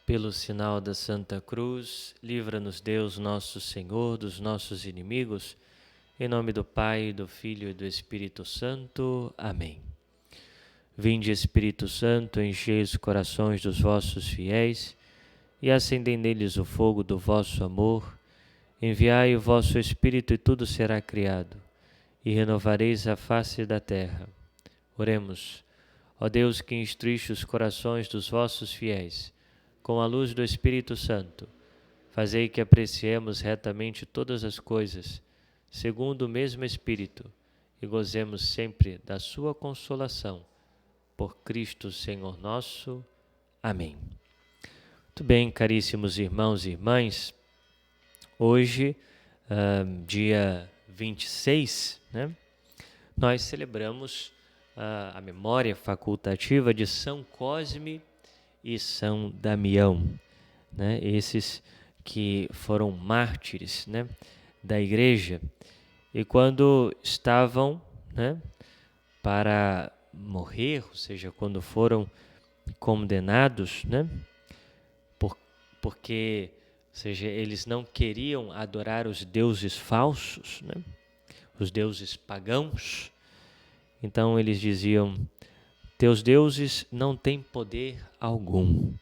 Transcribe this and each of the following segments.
Pelo sinal da Santa Cruz, livra-nos Deus, nosso Senhor, dos nossos inimigos. Em nome do Pai, do Filho e do Espírito Santo. Amém. Vinde, Espírito Santo, enchei os corações dos vossos fiéis e acendei neles o fogo do vosso amor. Enviai o vosso Espírito e tudo será criado, e renovareis a face da terra. Oremos. Ó Deus, que instruíste os corações dos vossos fiéis com a luz do Espírito Santo, fazei que apreciemos retamente todas as coisas, segundo o mesmo Espírito, e gozemos sempre da sua consolação. Por Cristo Senhor nosso. Amém. Muito bem, caríssimos irmãos e irmãs, hoje, dia 26, nós celebramos a memória facultativa de São Cosme e São Damião, esses que foram mártires, da Igreja, e quando estavam, para morrer, ou seja, quando foram condenados, porque, ou seja, eles não queriam adorar os deuses falsos, os deuses pagãos, então eles diziam: teus deuses não têm poder algum.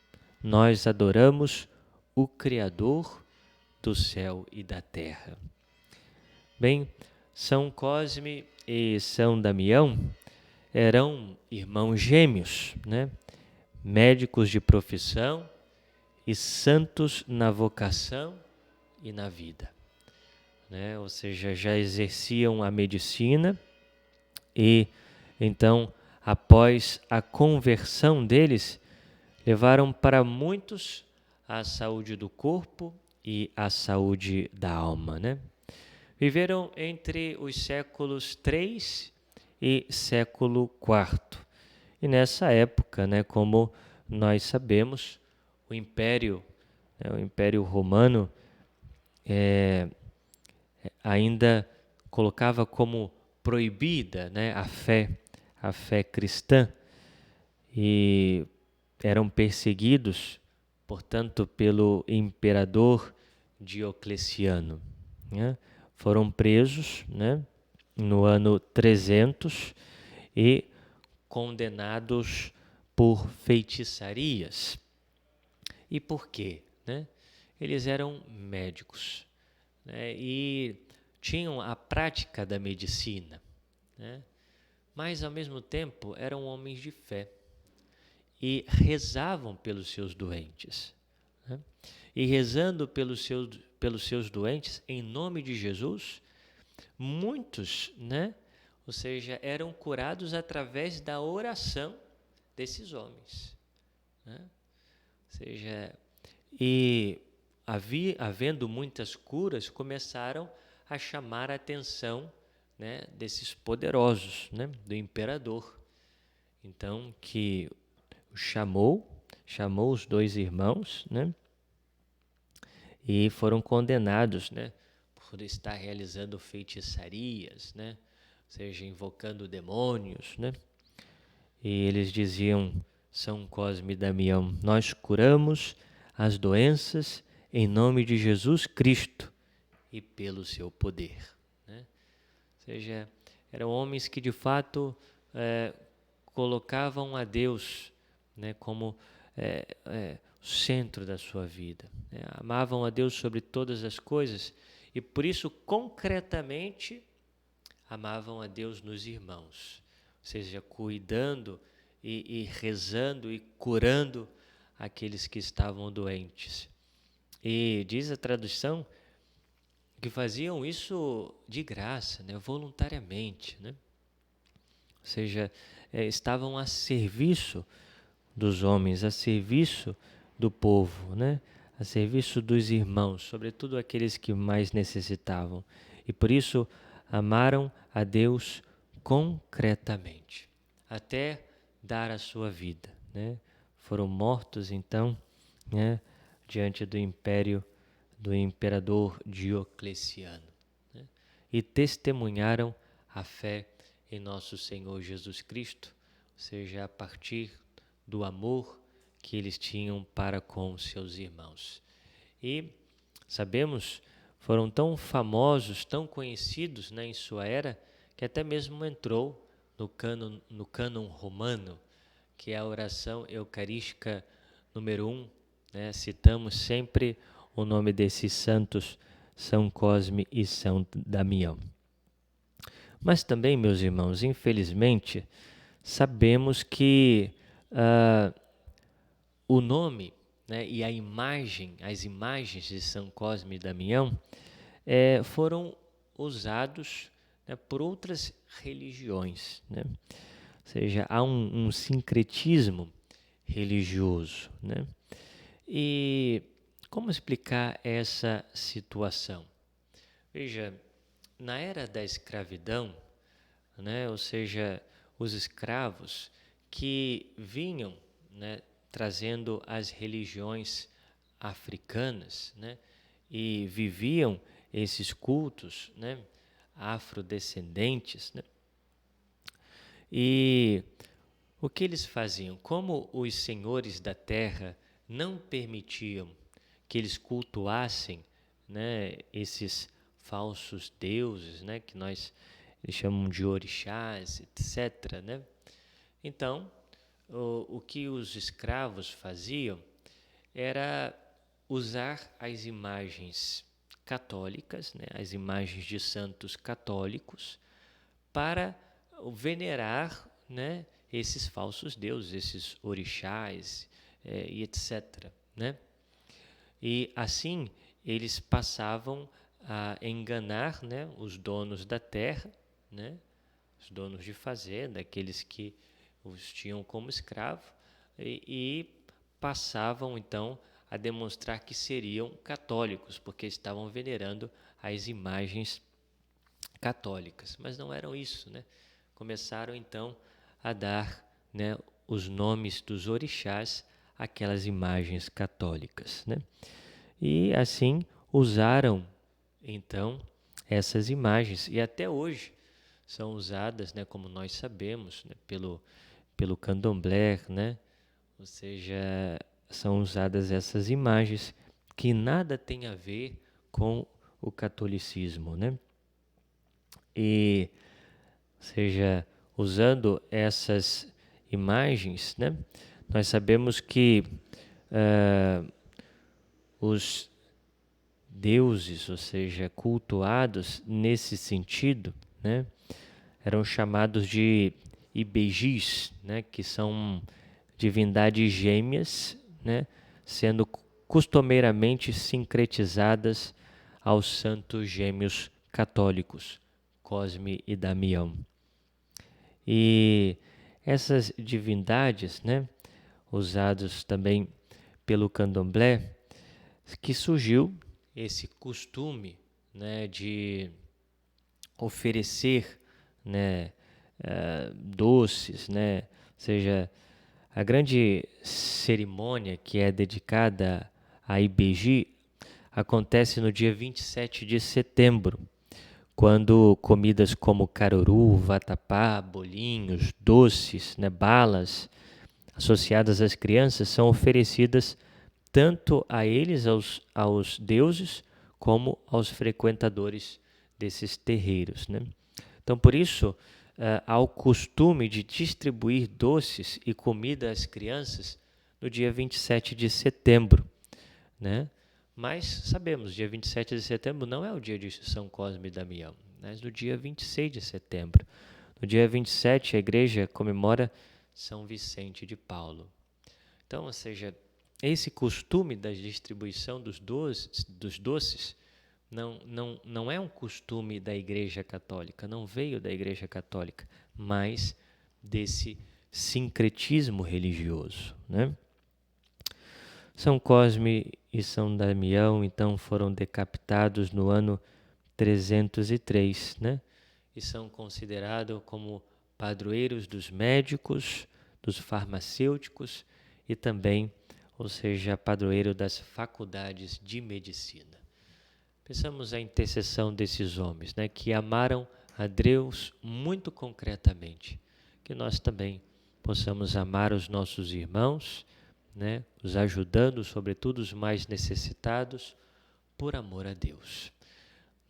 Nós adoramos o Criador do céu e da terra. Bem, São Cosme e São Damião eram irmãos gêmeos, médicos de profissão e santos na vocação e na vida. Ou seja, já exerciam a medicina e, então, após a conversão deles, levaram para muitos a saúde do corpo e a saúde da alma, Viveram entre os séculos III e século IV. E nessa época, como nós sabemos, o Império Romano ainda colocava como proibida, a fé cristã, e eram perseguidos, portanto, pelo imperador Diocleciano. Foram presos, no ano 300 e condenados por feitiçarias. E por quê? Eles eram médicos, e tinham a prática da medicina, mas ao mesmo tempo eram homens de fé e rezavam pelos seus doentes. E rezando pelos seus doentes, em nome de Jesus, muitos, ou seja, eram curados através da oração desses homens. Ou seja, e havendo muitas curas, começaram a chamar a atenção, desses poderosos, do imperador. Então, que chamou os dois irmãos, e foram condenados, por estar realizando feitiçarias, ou seja, invocando demônios, E eles diziam, São Cosme e Damião: nós curamos as doenças em nome de Jesus Cristo e pelo seu poder. Ou seja, eram homens que de fato colocavam a Deus, como o centro da sua vida. Amavam a Deus sobre todas as coisas e por isso concretamente amavam a Deus nos irmãos. Ou seja, cuidando e rezando e curando aqueles que estavam doentes. E diz a tradução que faziam isso de graça, voluntariamente, Ou seja, estavam a serviço dos homens, a serviço do povo, a serviço dos irmãos, sobretudo aqueles que mais necessitavam. E por isso amaram a Deus concretamente, até dar a sua vida, né? Foram mortos, então, né, diante do império do imperador Diocleciano, né? E testemunharam a fé em nosso Senhor Jesus Cristo, ou seja, a partir do amor que eles tinham para com seus irmãos. E sabemos, foram tão famosos, tão conhecidos, né, em sua era, que até mesmo entrou no cânon romano, que é a oração eucarística número 1, né? Citamos sempre o nome desses santos, São Cosme e São Damião. Mas também, meus irmãos, infelizmente, sabemos que o nome, né, e a imagem, as imagens de São Cosme e Damião foram usados, né, por outras religiões, né? Ou seja, há um sincretismo religioso, né? E como explicar essa situação? Veja, na era da escravidão, né, ou seja, os escravos que vinham, né, trazendo as religiões africanas, né, e viviam esses cultos, né, afrodescendentes, né, e o que eles faziam? Como os senhores da terra não permitiam que eles cultuassem, né, esses falsos deuses, né, que eles chamam de orixás, etc., né? Então, o que os escravos faziam era usar as imagens católicas, né, as imagens de santos católicos, para venerar, né, esses falsos deuses, esses orixás e etc., né? E assim eles passavam a enganar, né, os donos da terra, né, os donos de fazenda, aqueles que os tinham como escravo, e passavam então a demonstrar que seriam católicos, porque estavam venerando as imagens católicas, mas não eram isso, né? Começaram então a dar, né, os nomes dos orixás àquelas imagens católicas, né? E assim usaram então essas imagens, e até hoje são usadas, né, como nós sabemos, né, pelo candomblé, né? Ou seja, são usadas essas imagens que nada tem a ver com o catolicismo, né? E, ou seja, usando essas imagens, né, nós sabemos que os deuses, ou seja, cultuados nesse sentido, né, eram chamados de ibejis, né, que são divindades gêmeas, né, sendo costumeiramente sincretizadas aos santos gêmeos católicos, Cosme e Damião. E essas divindades, né, usadas também pelo candomblé, que surgiu esse costume, né, de oferecer, né, doces, né, ou seja, a grande cerimônia que é dedicada a Ibeji acontece no dia 27 de setembro, quando comidas como caruru, vatapá, bolinhos, doces, né, balas associadas às crianças são oferecidas tanto a eles, aos deuses, como aos frequentadores desses terreiros, né? Então, por isso, há o costume de distribuir doces e comida às crianças no dia 27 de setembro, né? Mas sabemos, dia 27 de setembro não é o dia de São Cosme e Damião, mas no dia 26 de setembro. No dia 27, a igreja comemora São Vicente de Paulo. Então, ou seja, esse costume da distribuição dos doces não é um costume da Igreja Católica, não veio da Igreja Católica, mas desse sincretismo religioso, né? São Cosme e São Damião, então, foram decapitados no ano 303, né? e são considerados como padroeiros dos médicos, dos farmacêuticos e também, ou seja, padroeiro das faculdades de medicina. Pensamos a intercessão desses homens, né, que amaram a Deus muito concretamente, que nós também possamos amar os nossos irmãos, né, os ajudando, sobretudo os mais necessitados, por amor a Deus.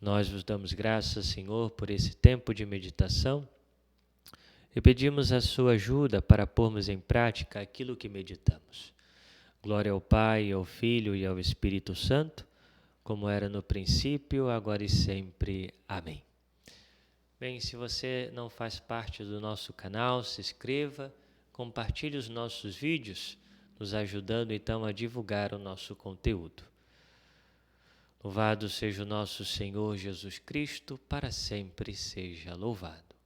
Nós vos damos graças, Senhor, por esse tempo de meditação e pedimos a sua ajuda para pormos em prática aquilo que meditamos. Glória ao Pai, ao Filho e ao Espírito Santo, como era no princípio, agora e sempre. Amém. Bem, se você não faz parte do nosso canal, se inscreva, compartilhe os nossos vídeos, nos ajudando então a divulgar o nosso conteúdo. Louvado seja o nosso Senhor Jesus Cristo, para sempre seja louvado.